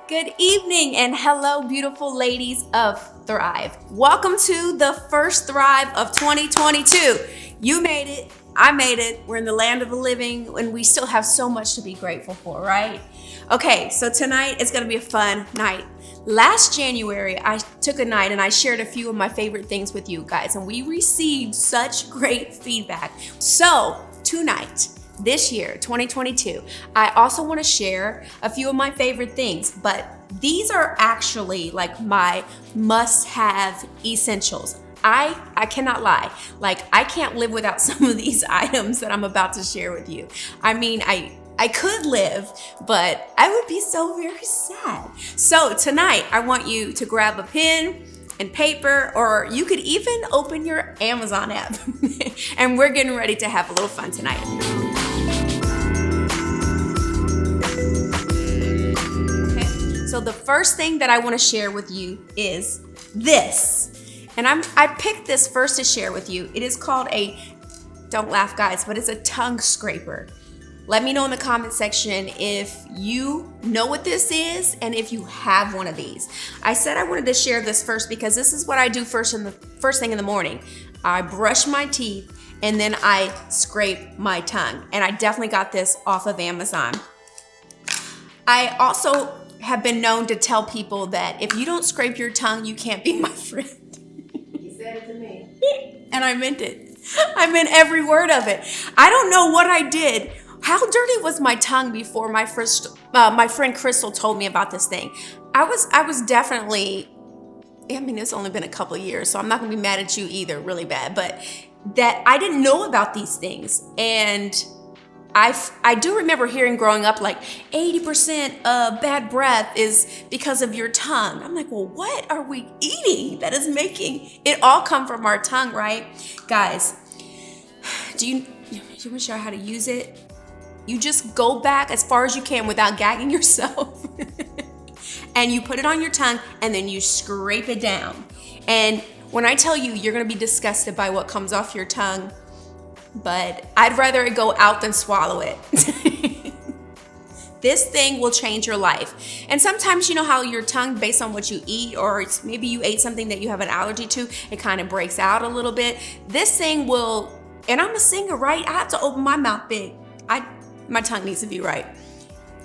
Good evening and hello, beautiful ladies of Thrive. Welcome to the first Thrive of 2022. You made it. I made it. We're in the land of the living and we still have so much to be grateful for, right? Okay, so tonight is going to be a fun night. Last January, I took a night and I shared a few of my favorite things with you guys, and we received such great feedback. So tonight, this year, 2022, I also want to share a few of my favorite things, but these are actually like my must-have essentials. I cannot lie. Like, I can't live without some of these items that I'm about to share with you. I mean, I could live, but I would be so very sad. So tonight, I want you to grab a pen and paper, or you could even open your Amazon app. And we're getting ready to have a little fun tonight. Okay, so the first thing that I want to share with you is this. And I picked this first to share with you. It is called don't laugh guys, but it's a tongue scraper. Let me know in the comment section if you know what this is and if you have one of these. I said I wanted to share this first because this is what I do first thing in the morning. I brush my teeth and then I scrape my tongue. And I definitely got this off of Amazon. I also have been known to tell people that if you don't scrape your tongue, you can't be my friend. You said it to me. And I meant it. I meant every word of it. I don't know what I did. How dirty was my tongue before my friend Crystal told me about this thing? I was definitely, I mean, it's only been a couple of years, so I'm not gonna be mad at you either, really bad, but that I didn't know about these things. And I do remember hearing growing up, like 80% of bad breath is because of your tongue. I'm like, well, what are we eating that is making it all come from our tongue, right? Guys, do you want to show how to use it? You just go back as far as you can without gagging yourself. And you put it on your tongue and then you scrape it down. And when I tell you, you're gonna be disgusted by what comes off your tongue, but I'd rather it go out than swallow it. This thing will change your life. And sometimes, you know how your tongue, based on what you eat, or maybe you ate something that you have an allergy to, it kind of breaks out a little bit. This thing will, and I'm a singer, right? I have to open my mouth big. My tongue needs to be right.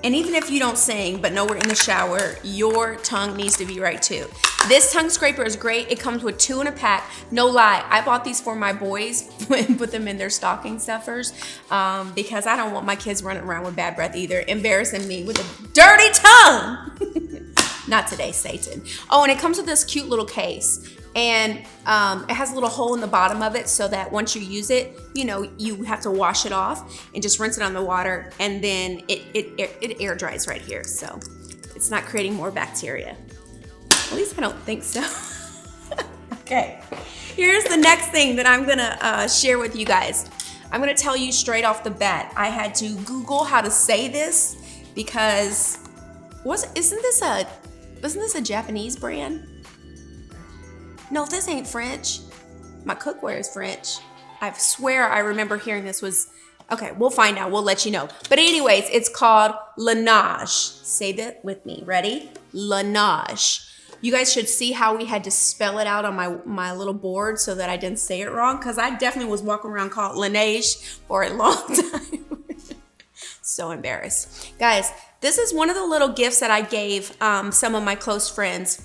And even if you don't sing, but know we're in the shower, your tongue needs to be right too. This tongue scraper is great. It comes with 2 in a pack. No lie, I bought these for my boys and put them in their stocking stuffers because I don't want my kids running around with bad breath either, embarrassing me with a dirty tongue. Not today, Satan. Oh, and it comes with this cute little case. And it has a little hole in the bottom of it so that once you use it, you know, you have to wash it off and just rinse it on the water, and then it air dries right here. So it's not creating more bacteria. At least I don't think so. Okay, here's the next thing that I'm gonna share with you guys. I'm gonna tell you straight off the bat. I had to Google how to say this because wasn't this a Japanese brand? No, this ain't French. My cookware is French. I swear I remember hearing this was, okay, we'll find out. We'll let you know. But anyways, it's called Laneige. Say that with me. Ready? Laneige. You guys should see how we had to spell it out on my little board so that I didn't say it wrong, because I definitely was walking around called Laneige for a long time. So embarrassed. Guys, this is one of the little gifts that I gave some of my close friends.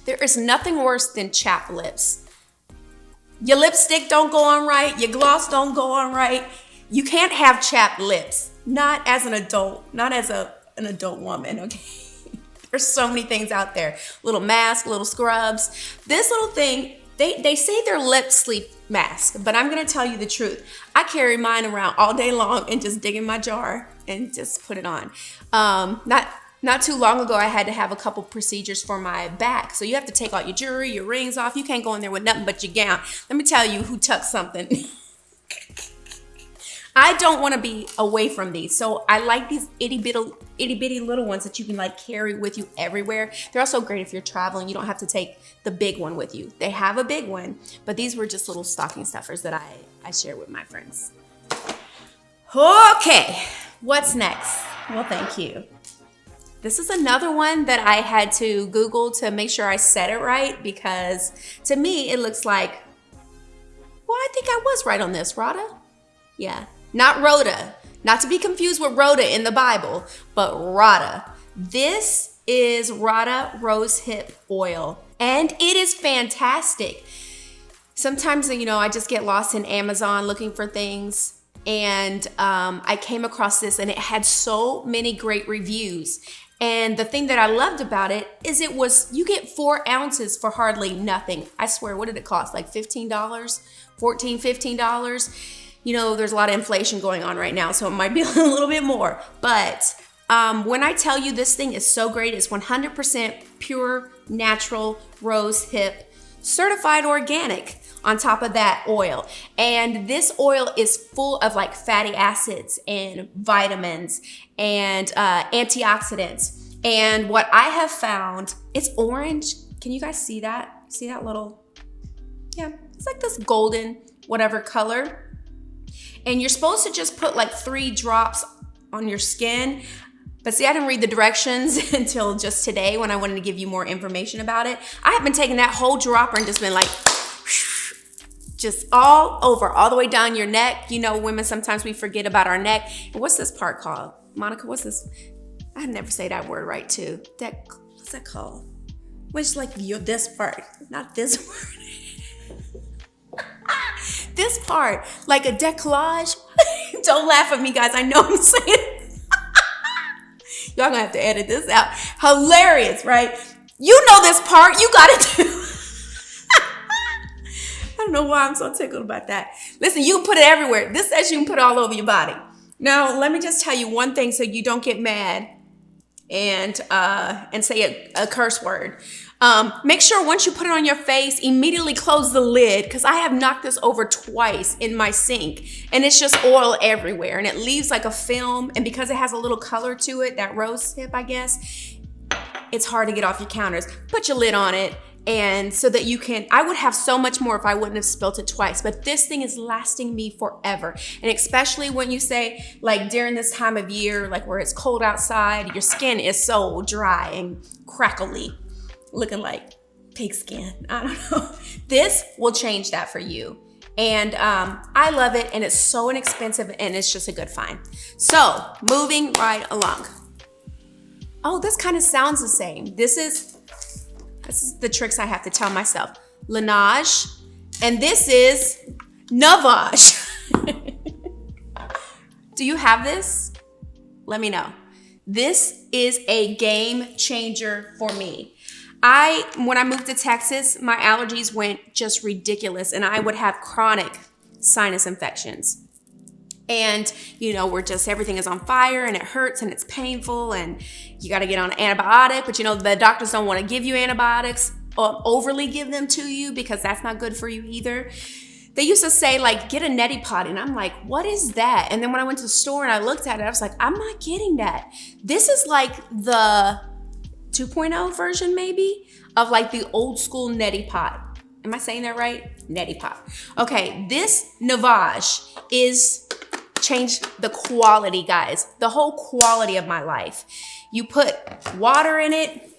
There is nothing worse than chapped lips. Your lipstick don't go on right. Your gloss don't go on right. You can't have chapped lips. Not as an adult. Not as an adult woman, okay? There's so many things out there. Little mask, little scrubs. This little thing, they say they're lip sleep mask, but I'm going to tell you the truth. I carry mine around all day long and just dig in my jar and just put it on. Not too long ago, I had to have a couple procedures for my back. So you have to take all your jewelry, your rings off. You can't go in there with nothing but your gown. Let me tell you who tucked something. I don't want to be away from these. So I like these itty bitty little ones that you can like carry with you everywhere. They're also great if you're traveling. You don't have to take the big one with you. They have a big one, but these were just little stocking stuffers that I share with my friends. Okay, what's next? Well, thank you. This is another one that I had to Google to make sure I said it right, because to me it looks like, well, I think I was right on this, Rhoda. Yeah, not Rhoda. Not to be confused with Rhoda in the Bible, but Rhoda. This is Rhoda Rose Hip Oil, and it is fantastic. Sometimes, I just get lost in Amazon looking for things, and I came across this, and it had so many great reviews. And the thing that I loved about it is you get 4 ounces for hardly nothing. I swear, what did it cost? Like $15, $14, $15? There's a lot of inflation going on right now, so it might be a little bit more. But when I tell you this thing is so great, it's 100% pure, natural, rose hip, certified organic on top of that oil. And this oil is full of like fatty acids and vitamins and antioxidants. And what I have found, it's orange. Can you guys see that? See that little, yeah, it's like this golden whatever color. And you're supposed to just put like 3 drops on your skin. But see, I didn't read the directions until just today when I wanted to give you more information about it. I have been taking that whole dropper and just been like, just all over, all the way down your neck. Women, sometimes we forget about our neck. And what's this part called? Monica, what's this? I never say that word right too. What's that called? Which like this part, not this word. This part, like a decollage. Don't laugh at me, guys. I know I'm saying. Y'all gonna have to edit this out. Hilarious, right? You know this part. You got it too. I don't know why I'm so tickled about that. Listen, you can put it everywhere. This says you can put it all over your body. Now, let me just tell you one thing so you don't get mad and say a curse word. Make sure once you put it on your face, immediately close the lid, because I have knocked this over twice in my sink and it's just oil everywhere and it leaves like a film. And because it has a little color to it, that rose hip, I guess, it's hard to get off your counters. Put your lid on it. And so that I would have so much more if I wouldn't have spilt it twice. But this thing is lasting me forever. And especially when you say, like during this time of year, like where it's cold outside, your skin is so dry and crackly, looking like pig skin. I don't know. This will change that for you. And I love it. And it's so inexpensive and it's just a good find. So moving right along. Oh, this kind of sounds the same. This is the tricks I have to tell myself. Laneige, and this is Navage. Do you have this? Let me know. This is a game changer for me. When I moved to Texas, my allergies went just ridiculous, and I would have chronic sinus infections. And, everything is on fire and it hurts and it's painful and you got to get on an antibiotic. But, the doctors don't want to give you antibiotics or overly give them to you because that's not good for you either. They used to say, like, get a neti pot. And I'm like, what is that? And then when I went to the store and I looked at it, I was like, I'm not getting that. This is like the 2.0 version maybe of like the old school neti pot. Am I saying that right? Neti pot. Okay, this Navage changed the quality, guys. The whole quality of my life. You put water in it.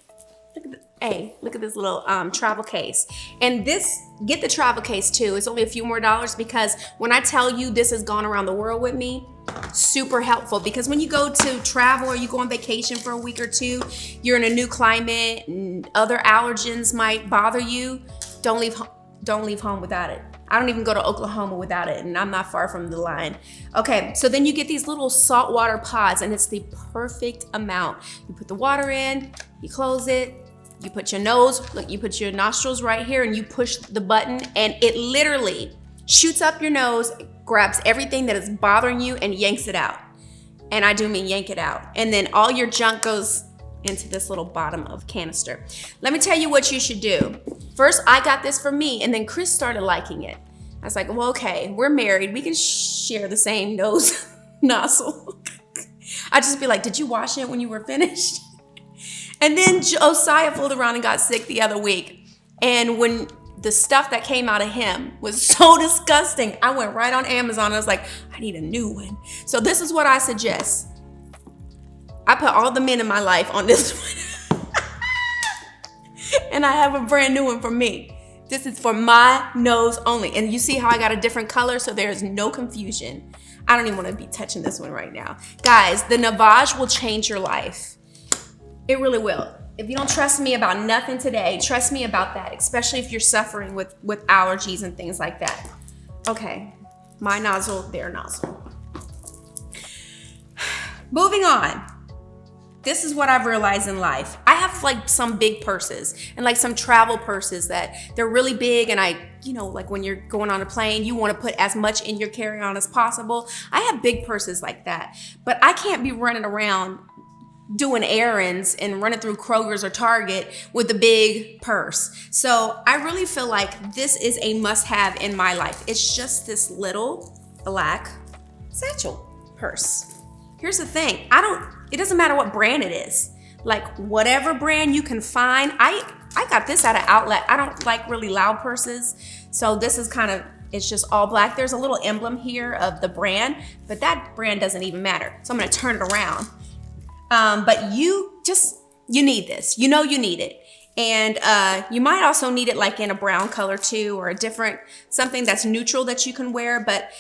Look at this little travel case. And get the travel case too. It's only a few more dollars because when I tell you this has gone around the world with me, super helpful. Because when you go to travel or you go on vacation for a week or two, you're in a new climate and other allergens might bother you. Don't leave home without it. I don't even go to Oklahoma without it, and I'm not far from the line. Okay, so then you get these little saltwater pods, and it's the perfect amount. You put the water in, you close it, you put your nostrils right here, and you push the button, and it literally shoots up your nose, grabs everything that is bothering you, and yanks it out. And I do mean yank it out. And then all your junk goes into this little bottom of canister. Let me tell you what you should do. First, I got this for me, and then Chris started liking it. I was like, well, okay, we're married. We can share the same nose nozzle. I'd just be like, did you wash it when you were finished? And then Josiah fooled around and got sick the other week. And when the stuff that came out of him was so disgusting, I went right on Amazon. I was like, I need a new one. So this is what I suggest. I put all the men in my life on this one. And I have a brand new one for me. This is for my nose only. And you see how I got a different color, so there's no confusion. I don't even want to be touching this one right now. Guys, the Navage will change your life. It really will. If you don't trust me about nothing today, trust me about that, especially if you're suffering with allergies and things like that. Okay, my nozzle, their nozzle. Moving on. This is what I've realized in life. I have like some big purses and like some travel purses that they're really big, and like when you're going on a plane, you want to put as much in your carry-on as possible. I have big purses like that, but I can't be running around doing errands and running through Kroger's or Target with a big purse. So I really feel like this is a must-have in my life. It's just this little black satchel purse. Here's the thing, it doesn't matter what brand it is. Like whatever brand you can find. I got this at an outlet. I don't like really loud purses. So this is it's just all black. There's a little emblem here of the brand, but that brand doesn't even matter. So I'm gonna turn it around. But you need this. You know you need it. And you might also need it like in a brown color too, or a different, something that's neutral that you can wear, but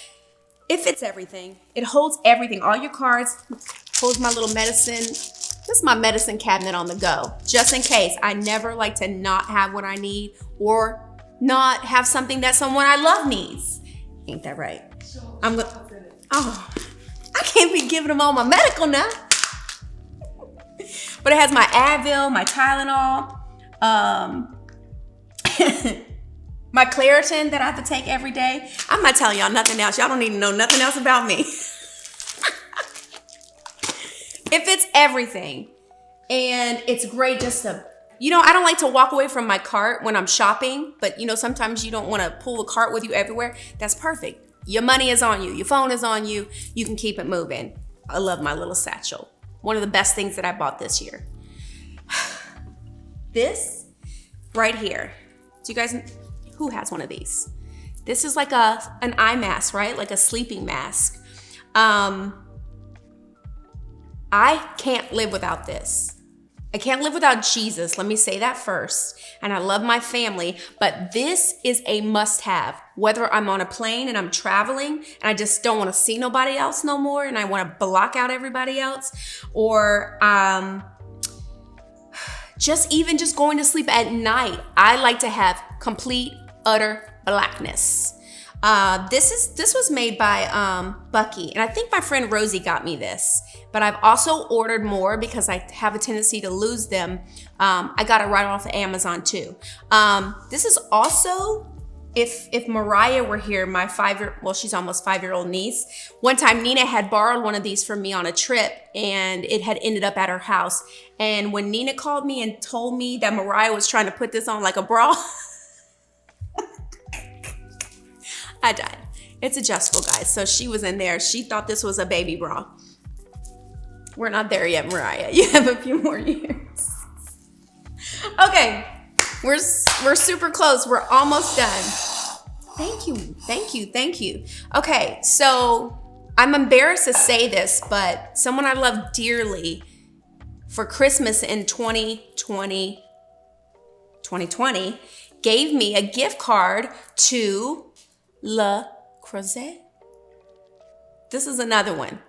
it fits everything. It holds everything, all your cards, holds my little medicine. This is my medicine cabinet on the go, just in case. I never like to not have what I need or not have something that someone I love needs. Ain't that right? I can't be giving them all my medical now. But it has my Advil, my Tylenol, my Claritin that I have to take every day. I'm not telling y'all nothing else. Y'all don't need to know nothing else about me. It fits everything. And it's great just to, I don't like to walk away from my cart when I'm shopping, but sometimes you don't want to pull the cart with you everywhere. That's perfect. Your money is on you. Your phone is on you. You can keep it moving. I love my little satchel. One of the best things that I bought this year. This right here. Do you guys, who has one of these? This is like an eye mask, right? Like a sleeping mask. I can't live without this. I can't live without Jesus. Let me say that first. And I love my family, but this is a must-have. Whether I'm on a plane and I'm traveling and I just don't want to see nobody else no more and I want to block out everybody else, or just going to sleep at night, I like to have complete, utter blackness. This was made by Bucky, and I think my friend Rosie got me this, but I've also ordered more because I have a tendency to lose them. I got it right off of Amazon too. This is also, if Mariah were here, my she's almost 5-year-old niece. One time Nina had borrowed one of these from me on a trip, and it had ended up at her house. And when Nina called me and told me that Mariah was trying to put this on like a bra, I died. It's adjustable, guys. So she was in there. She thought this was a baby bra. We're not there yet, Mariah. You have a few more years. Okay, we're super close. We're almost done. Thank you. Okay, so I'm embarrassed to say this, but someone I love dearly for Christmas in 2020 gave me a gift card to Le Creuset. This is another one.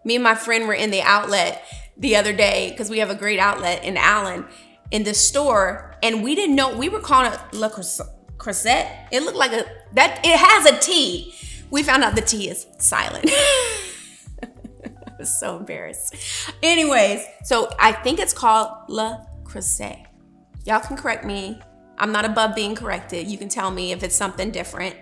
Me and my friend were in the outlet the other day because we have a great outlet in Allen in the store, and we didn't know, we were calling it Le Creuset. It looked like it has a T. We found out the T is silent. I was so embarrassed. Anyways, so I think it's called Le Creuset. Y'all can correct me. I'm not above being corrected. You can tell me if it's something different.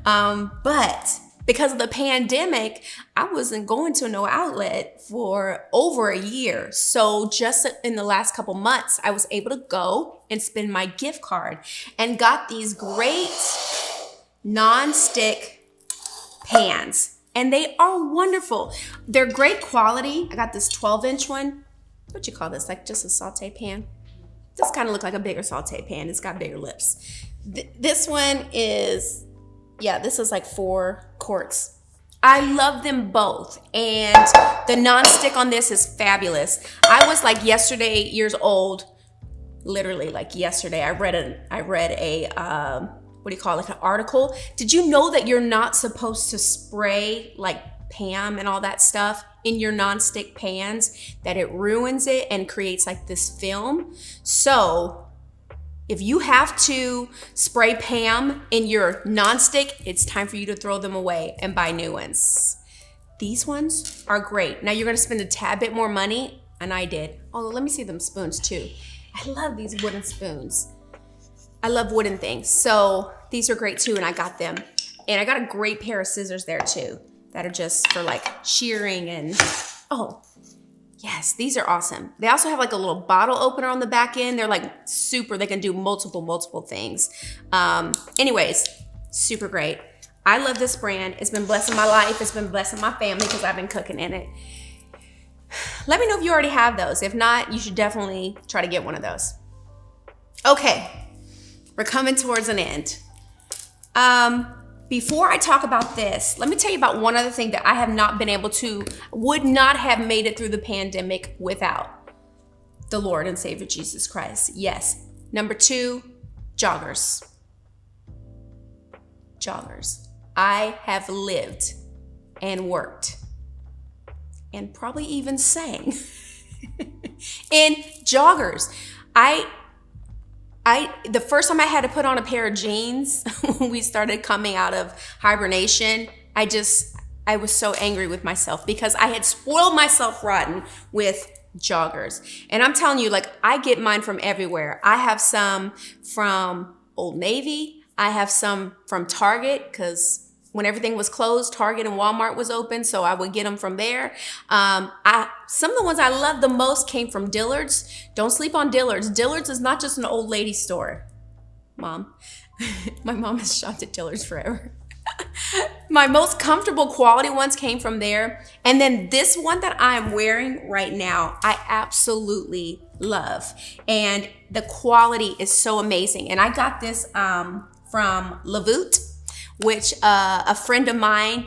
But because of the pandemic, I wasn't going to no outlet for over a year. So just in the last couple months, I was able to go and spend my gift card and got these great non-stick pans. And they are wonderful. They're great quality. I got this 12-inch one. What you call this? Like just a saute pan? This kind of looks like a bigger saute pan. It's got bigger lips. This one is, this is like 4 quarts. I love them both. And the nonstick on this is fabulous. I was like years old, literally like yesterday. I read a what do you call it, an article. Did you know that you're not supposed to spray like Pam and all that stuff in your nonstick pans, that it ruins it and creates like this film? So if you have to spray Pam in your nonstick, it's time for you to throw them away and buy new ones. These ones are great. Now you're gonna spend a tad bit more money, and I did. Oh, let me see them spoons too. I love these wooden spoons. I love wooden things. So these are great too, and I got them. And I got a great pair of scissors there too, that are just for like shearing and, oh, yes, these are awesome. They also have like a little bottle opener on the back end. They're like super, they can do multiple things. Anyways, super great. I love this brand. It's been blessing my life. It's been blessing my family because I've been cooking in it. Let me know if you already have those. If not, you should definitely try to get one of those. Okay, we're coming towards an end. Before I talk about this, let me tell you about one other thing that I have not been able to, would not have made it through the pandemic without the Lord and Savior Jesus Christ. Yes. Number 2, joggers. Joggers. I have lived and worked and probably even sang in joggers. The first time I had to put on a pair of jeans when we started coming out of hibernation, I was so angry with myself because I had spoiled myself rotten with joggers. And I'm telling you, like, I get mine from everywhere. I have some from Old Navy. I have some from Target because when everything was closed, Target and Walmart was open, so I would get them from there. Some of the ones I love the most came from Dillard's. Don't sleep on Dillard's. Dillard's is not just an old lady store. Mom, my mom has shopped at Dillard's forever. My most comfortable quality ones came from there. And then this one that I'm wearing right now, I absolutely love. And the quality is so amazing. And I got this from Levoot, which a friend of mine,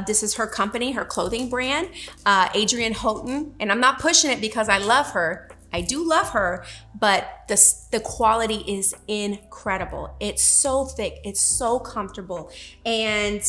this is her company, her clothing brand, Adrienne Houghton. And I'm not pushing it because I love her. I do love her, but the quality is incredible. It's so thick, it's so comfortable, and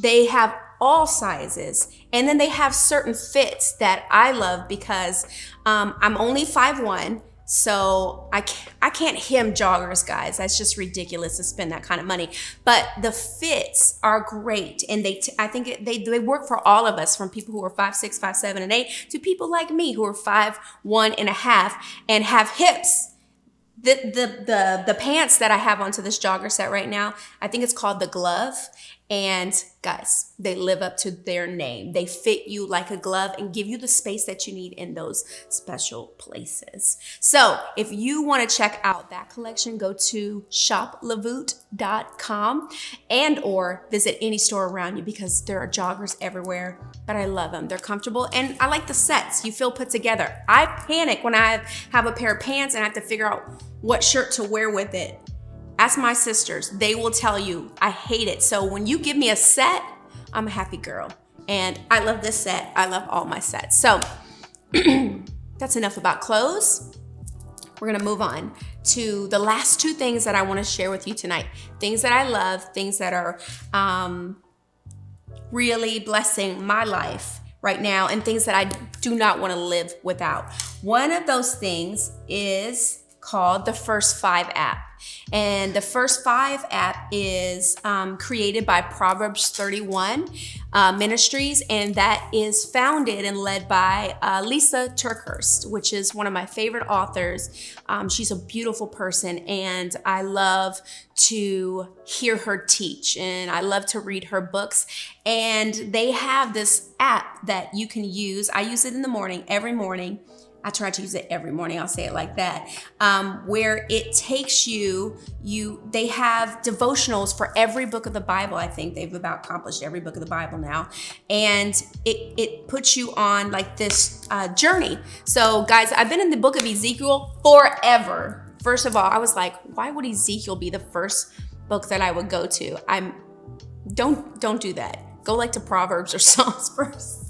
they have all sizes. And then they have certain fits that I love because I'm only 5'1", so I can't hem joggers, guys. That's just ridiculous to spend that kind of money. But the fits are great, and I think they work for all of us, from people who are 5'6", 5'7", and 8 to people like me who are 5'1" and a half and have hips. The pants that I have onto this jogger set right now, I think it's called the Glove. And guys, they live up to their name. They fit you like a glove and give you the space that you need in those special places. So if you want to check out that collection, go to shoplevoot.com and or visit any store around you because there are joggers everywhere, but I love them. They're comfortable and I like the sets. You feel put together. I panic when I have a pair of pants and I have to figure out what shirt to wear with it. Ask my sisters, they will tell you I hate it. So when you give me a set, I'm a happy girl. And I love this set. I love all my sets. So that's enough about clothes. We're gonna move on to the last 2 things that I wanna share with you tonight. Things that I love, things that are really blessing my life right now, and things that I do not wanna live without. One of those things is called the First 5 app. And the First 5 app is created by Proverbs 31 Ministries, and that is founded and led by Lisa Turkhurst, which is one of my favorite authors. She's a beautiful person, and I love to hear her teach, and I love to read her books. And they have this app that you can use. I use it in the morning, every morning. I try to use it every morning, I'll say it like that, where it takes they have devotionals for every book of the Bible. I think they've about accomplished every book of the Bible now. And it puts you on like this journey. So guys, I've been in the book of Ezekiel forever. First of all, I was like, why would Ezekiel be the first book that I would go to? Don't do that. Go like to Proverbs or Psalms first.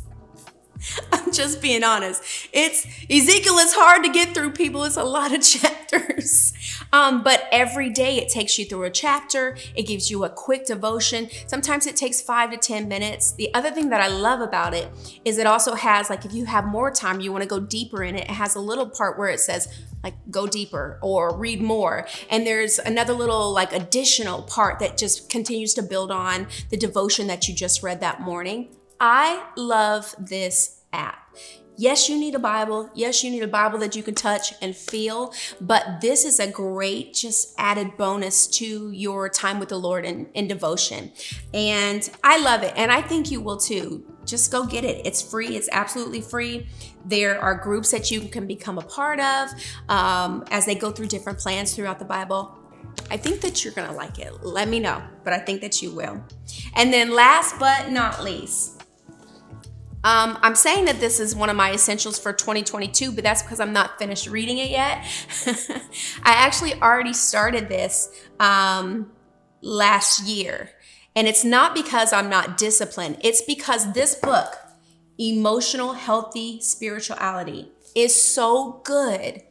I'm just being honest. Ezekiel is hard to get through, people. It's a lot of chapters. But every day it takes you through a chapter. It gives you a quick devotion. Sometimes it takes 5 to 10 minutes. The other thing that I love about it is it also has, like, if you have more time, you want to go deeper in it, it has a little part where it says, like, go deeper or read more. And there's another little, like, additional part that just continues to build on the devotion that you just read that morning. I love this app. Yes, you need a Bible. Yes, you need a Bible that you can touch and feel, but this is a great just added bonus to your time with the Lord in devotion. And I love it. And I think you will too. Just go get it. It's free. It's absolutely free. There are groups that you can become a part of as they go through different plans throughout the Bible. I think that you're going to like it. Let me know, but I think that you will. And then last but not least, I'm saying that this is one of my essentials for 2022, but that's because I'm not finished reading it yet. I actually already started this last year. And it's not because I'm not disciplined. It's because this book, Emotional Healthy Spirituality, is so good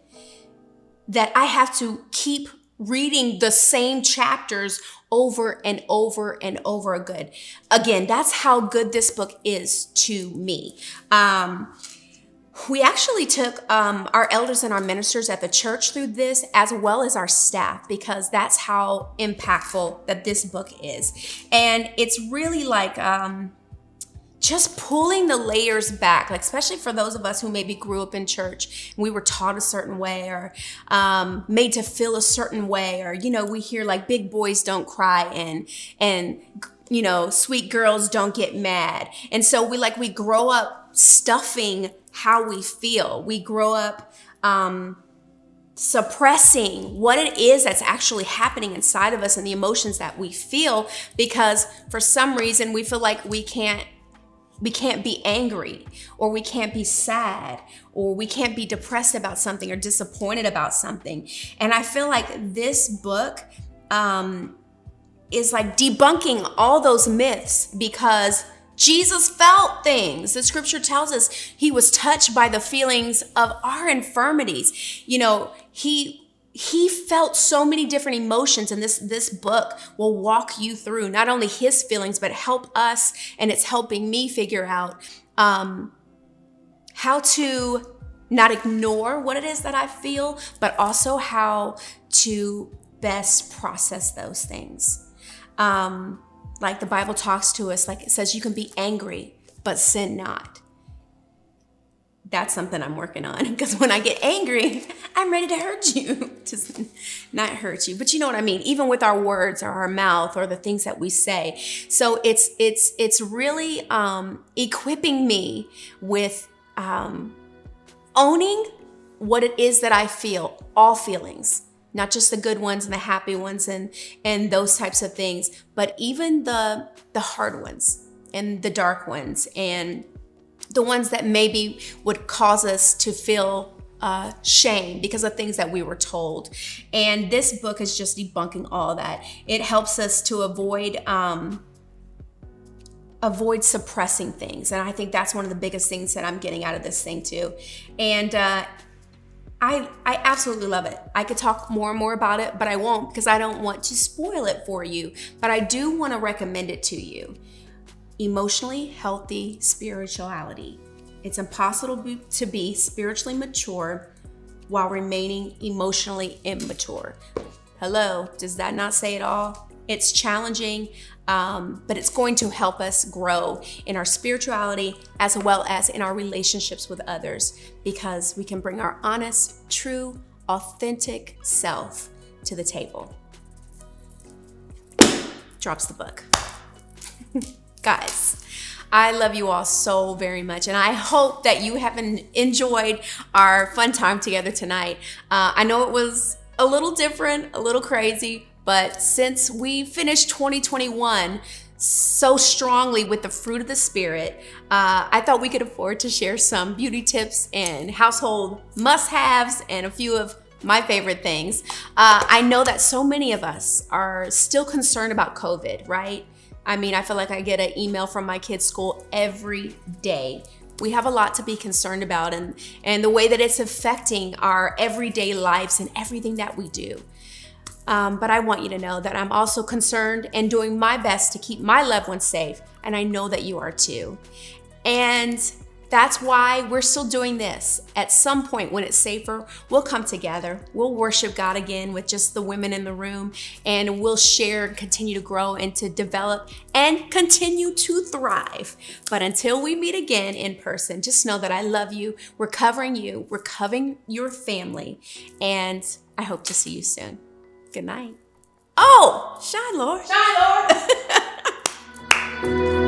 that I have to keep reading the same chapters over and over and over again. That's how good this book is to me. We actually took our elders and our ministers at the church through this, as well as our staff, because that's how impactful that this book is. And it's really like just pulling the layers back, like especially for those of us who maybe grew up in church and we were taught a certain way or made to feel a certain way, or, you know, we hear like big boys don't cry and you know, sweet girls don't get mad. And so we grow up stuffing how we feel. We grow up suppressing what it is that's actually happening inside of us and the emotions that we feel, because for some reason we feel like we can't be angry, or we can't be sad, or we can't be depressed about something or disappointed about something. And I feel like this book is like debunking all those myths, because Jesus felt things. The scripture tells us he was touched by the feelings of our infirmities. You know, he felt so many different emotions, and this book will walk you through not only his feelings, but help us, and it's helping me figure out how to not ignore what it is that I feel, but also how to best process those things. Like the Bible talks to us, like it says you can be angry, but sin not. That's something I'm working on, because when I get angry, I'm ready to hurt you. Just not hurt you, but you know what I mean? Even with our words or our mouth or the things that we say. So it's really equipping me with owning what it is that I feel, all feelings, not just the good ones and the happy ones and those types of things, but even the hard ones and the dark ones and the ones that maybe would cause us to feel shame because of things that we were told. And this book is just debunking all that. It helps us to avoid suppressing things. And I think that's one of the biggest things that I'm getting out of this thing too. And I absolutely love it. I could talk more and more about it, but I won't, because I don't want to spoil it for you. But I do want to recommend it to you. Emotionally Healthy Spirituality. It's impossible to be spiritually mature while remaining emotionally immature. Hello, does that not say it all? It's challenging, but it's going to help us grow in our spirituality as well as in our relationships with others, because we can bring our honest, true, authentic self to the table. Drops the book. Guys, I love you all so very much, and I hope that you have enjoyed our fun time together tonight. I know it was a little different, a little crazy, but since we finished 2021 so strongly with the fruit of the Spirit, I thought we could afford to share some beauty tips and household must-haves and a few of my favorite things. I know that so many of us are still concerned about COVID, right? I mean, I feel like I get an email from my kids' school every day. We have a lot to be concerned about and the way that it's affecting our everyday lives and everything that we do. But I want you to know that I'm also concerned and doing my best to keep my loved ones safe. And I know that you are too. And that's why we're still doing this. At some point when it's safer, we'll come together. We'll worship God again with just the women in the room, and we'll share and continue to grow and to develop and continue to thrive. But until we meet again in person, just know that I love you. We're covering you. We're covering your family. And I hope to see you soon. Good night. Oh, shine, Lord. Shine, Lord.